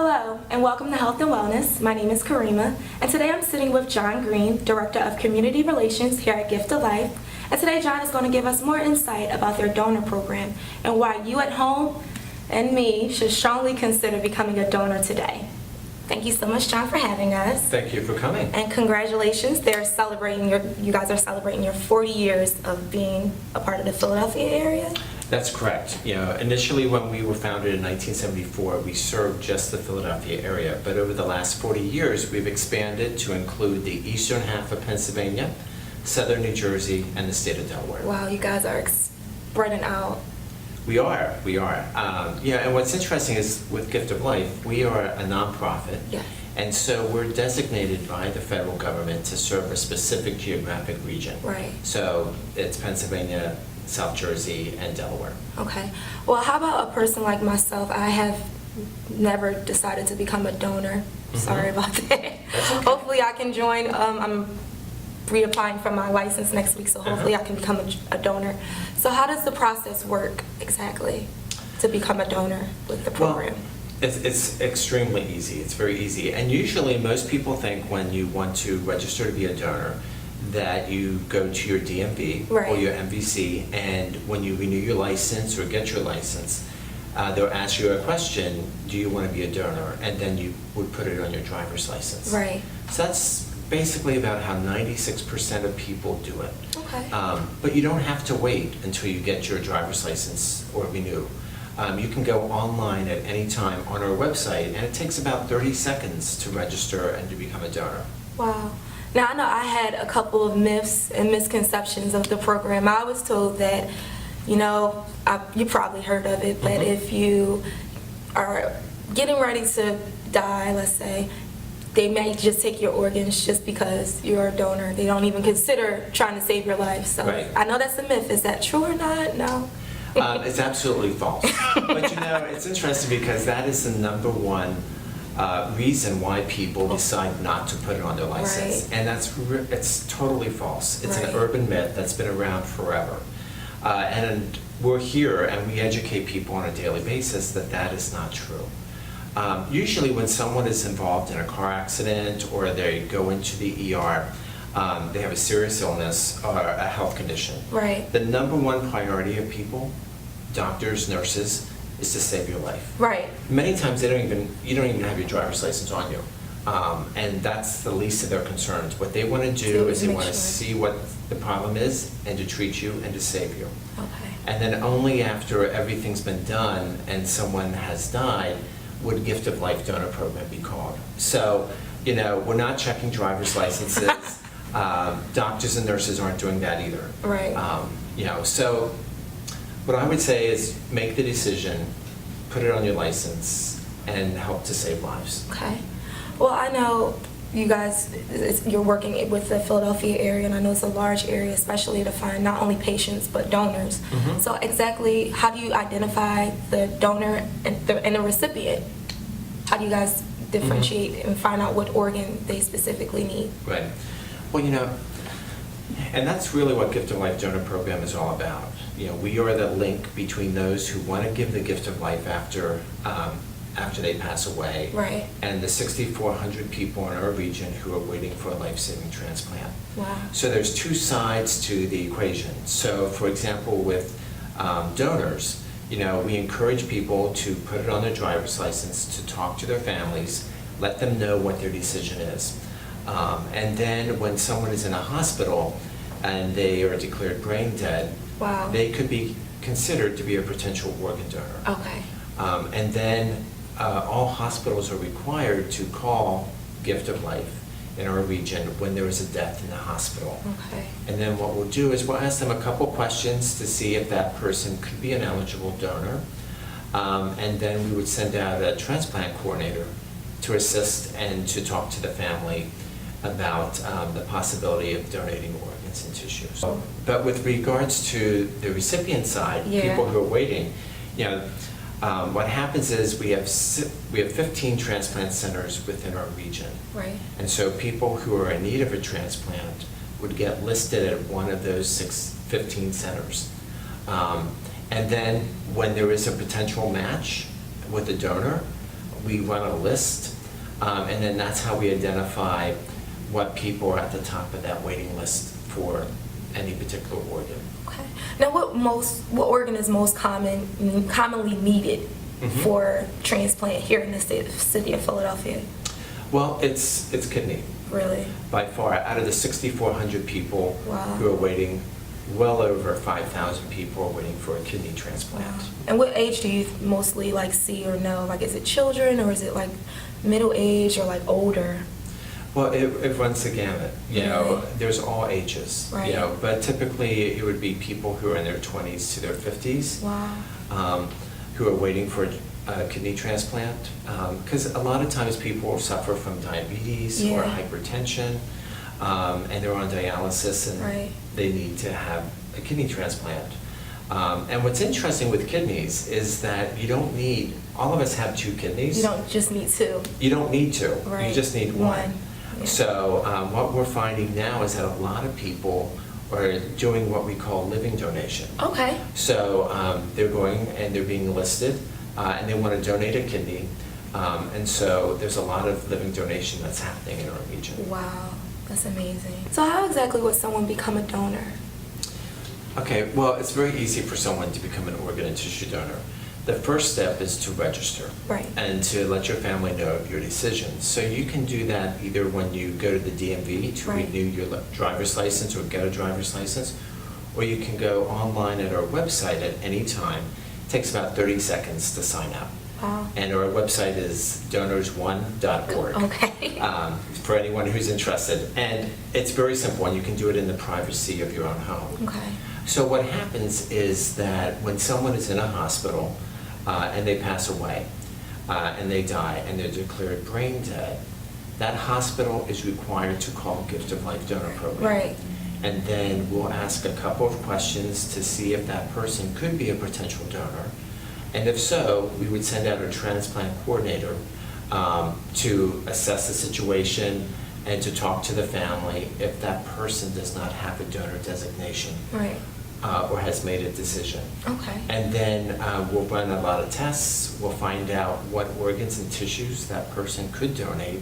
Hello, and welcome to Health and Wellness. My name is Karima, and today I'm sitting with John Green, Director of Community Relations here at Gift of Life. And today John is going to give us more insight about their donor program and why you at home and me should strongly consider becoming a donor today. Thank you so much, John, for having us. Thank you for coming. And congratulations, you guys are celebrating your 40 years of being a part of the Philadelphia area. That's correct. Initially when we were founded in 1974, we served just the Philadelphia area, but over the last 40 years, we've expanded to include the eastern half of Pennsylvania, southern New Jersey, and the state of Delaware. Wow, you guys are spreading out. We are. And what's interesting is with Gift of Life, we are a nonprofit. Yes. And so we're designated by the federal government to serve a specific geographic region. Right. So it's Pennsylvania, South Jersey, and Delaware. Okay. Well, how about a person like myself? I have never decided to become a donor. Sorry about that. That's okay. Hopefully I can join. I'm reapplying for my license next week, so hopefully I can become a donor. So how does the process work exactly to become a donor with the program? Well, it's extremely easy. It's very easy. And usually most people think when you want to register to be a donor that you go to your DMV or Right. your MVC, and when you renew your license or get your license, they'll ask you a question, do you want to be a donor? And then you would put it on your driver's license. Right. So that's basically about how 96% of people do it. Okay. But you don't have to wait until you get your driver's license or renew. You can go online at any time on our website, and it takes about 30 seconds to register and to become a donor. Wow. Now, I know I had a couple of myths and misconceptions of the program. I was told that, you probably heard of it, but if you are getting ready to die, let's say, they may just take your organs just because you're a donor. They don't even consider trying to save your life. So Right. I know that's a myth. Is that true or not? No. It's absolutely false. But it's interesting because that is the number one reason why people decide not to put it on their license. Right. And it's totally false. It's Right. an urban myth that's been around forever. And we're here and we educate people on a daily basis that is not true. Usually when someone is involved in a car accident or they go into the ER, they have a serious illness or a health condition. Right. The number one priority of people, doctors, nurses, is to save your life. Right. Many times you don't even have your driver's license on you. And that's the least of their concerns. What they want to do is they want to see what the problem is and to treat you and to save you. Okay. And then only after everything's been done and someone has died would Gift of Life donor program be called. So, we're not checking driver's licenses. Doctors and nurses aren't doing that either. Right. So what I would say is make the decision, put it on your license, and help to save lives. Okay. Well, I know you guys, you're working with the Philadelphia area, and I know it's a large area, especially to find not only patients but donors. So exactly how do you identify the donor and the recipient? How do you guys differentiate and find out what organ they specifically need? Right. Well, and that's really what Gift of Life donor program is all about. We are the link between those who want to give the gift of life after they pass away, Right. and the 6,400 people in our region who are waiting for a life-saving transplant. Wow. So there's two sides to the equation. So, for example, with donors, we encourage people to put it on their driver's license, to talk to their families, let them know what their decision is. And then when someone is in a hospital and they are declared brain dead, Wow. they could be considered to be a potential organ donor. Okay. And then all hospitals are required to call Gift of Life in our region when there is a death in the hospital. Okay. And then what we'll do is we'll ask them a couple questions to see if that person could be an eligible donor. And then we would send out a transplant coordinator to assist and to talk to the family about the possibility of donating organs and tissues. But with regards to the recipient side, Yeah. people who are waiting, what happens is we have 15 transplant centers within our region. Right. And so people who are in need of a transplant would get listed at one of those 15 centers. And then when there is a potential match with the donor, we run a list, and then that's how we identify what people are at the top of that waiting list for any particular organ. Okay. Now, what organ is most commonly needed for transplant here in the city of Philadelphia? Well, it's kidney. Really? By far, out of the 6,400 people Wow. who are waiting, well over 5,000 people are waiting for a kidney transplant. Wow. And what age do you mostly like see or know? Like, is it children or is it like middle age or like older? Well, it runs the gamut, you know, Really? there's all ages, Right. you know, but typically it would be people who are in their 20s to their 50s. Wow. Who are waiting for a kidney transplant. Because a lot of times people suffer from diabetes or Yeah. hypertension, and they're on dialysis and Right. they need to have a kidney transplant. And what's interesting with kidneys is that you don't need, all of us have 2 kidneys. You don't just need two. You don't need 2. Right. You just need one. Yeah. So what we're finding now is that a lot of people are doing what we call living donation. Okay. So they're going and they're being listed, and they want to donate a kidney. And so there's a lot of living donation that's happening in our region. Wow, that's amazing. So how exactly would someone become a donor? Okay, well, it's very easy for someone to become an organ and tissue donor. The first step is to register. Right. And to let your family know of your decision. So you can do that either when you go to the DMV to Right. renew your driver's license or get a driver's license, or you can go online at our website at any time. It takes about 30 seconds to sign up. Wow. And our website is donors1.org. Okay. For anyone who's interested. And it's very simple, and you can do it in the privacy of your own home. Okay. So what happens is that when someone is in a hospital and they pass away and they die and they're declared brain dead, that hospital is required to call Gift of Life Donor Program. Right. And then we'll ask a couple of questions to see if that person could be a potential donor. And if so, we would send out a transplant coordinator to assess the situation and to talk to the family if that person does not have a donor designation. Right. Or has made a decision. Okay. And then we'll run a lot of tests, we'll find out what organs and tissues that person could donate,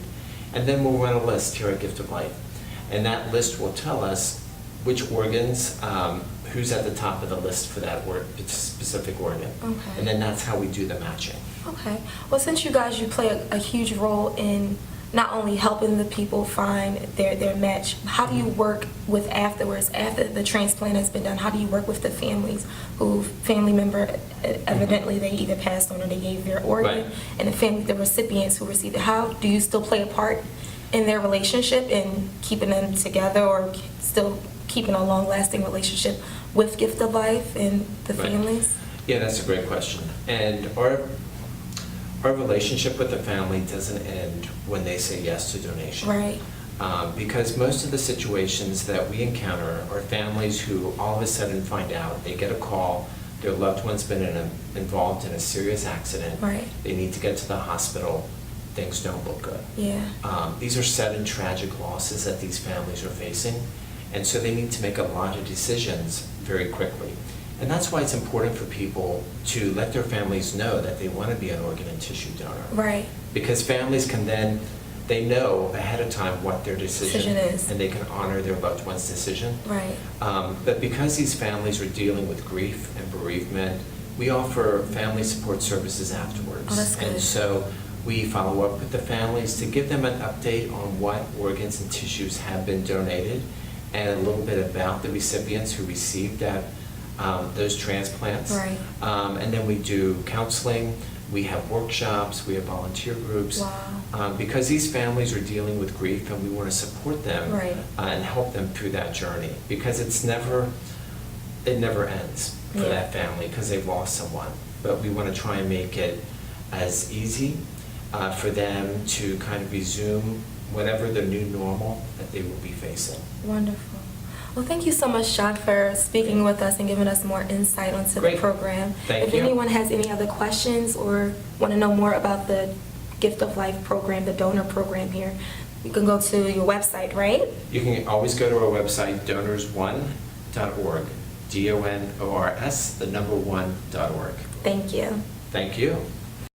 and then we'll run a list here at Gift of Life. And that list will tell us which organs, who's at the top of the list for that specific organ. Okay. And then that's how we do the matching. Okay. Well, since you guys, you play a huge role in not only helping the people find their match, how do you work with afterwards, after the transplant has been done? How do you work with the families who family member evidently they either passed on or they gave their organ, Right. and the recipients who received it? How do you still play a part in their relationship and keeping them together, or still keeping a long-lasting relationship with Gift of Life and the Right. families? Yeah, that's a great question. And our relationship with the family doesn't end when they say yes to donation. Right. Because most of the situations that we encounter are families who all of a sudden find out, they get a call, their loved one's been involved in a serious accident. Right. They need to get to the hospital, things don't look good. Yeah. These are sudden tragic losses that these families are facing, and so they need to make a lot of decisions very quickly. And that's why it's important for people to let their families know that they want to be an organ and tissue donor. Right. Because families can then, they know ahead of time what their decision is. and they can honor their loved one's decision. Right. But because these families are dealing with grief and bereavement, we offer family support services afterwards. Oh, that's good. And so we follow up with the families to give them an update on what organs and tissues have been donated and a little bit about the recipients who received those transplants. Right. And then we do counseling, we have workshops, we have volunteer groups. Wow. Because these families are dealing with grief and we want to support them Right. And help them through that journey. Because it never ends for Yeah. that family because they've lost someone. But we want to try and make it as easy for them to kind of resume whatever the new normal that they will be facing. Wonderful. Well, thank you so much, John, for speaking with us and giving us more insight onto Great. the program. Thank If you. anyone has any other questions or want to know more about the Gift of Life program, the donor program here, you can go to your website, right? You can always go to our website, donors1.org, DONORS, the number 1.org. Thank you. Thank you.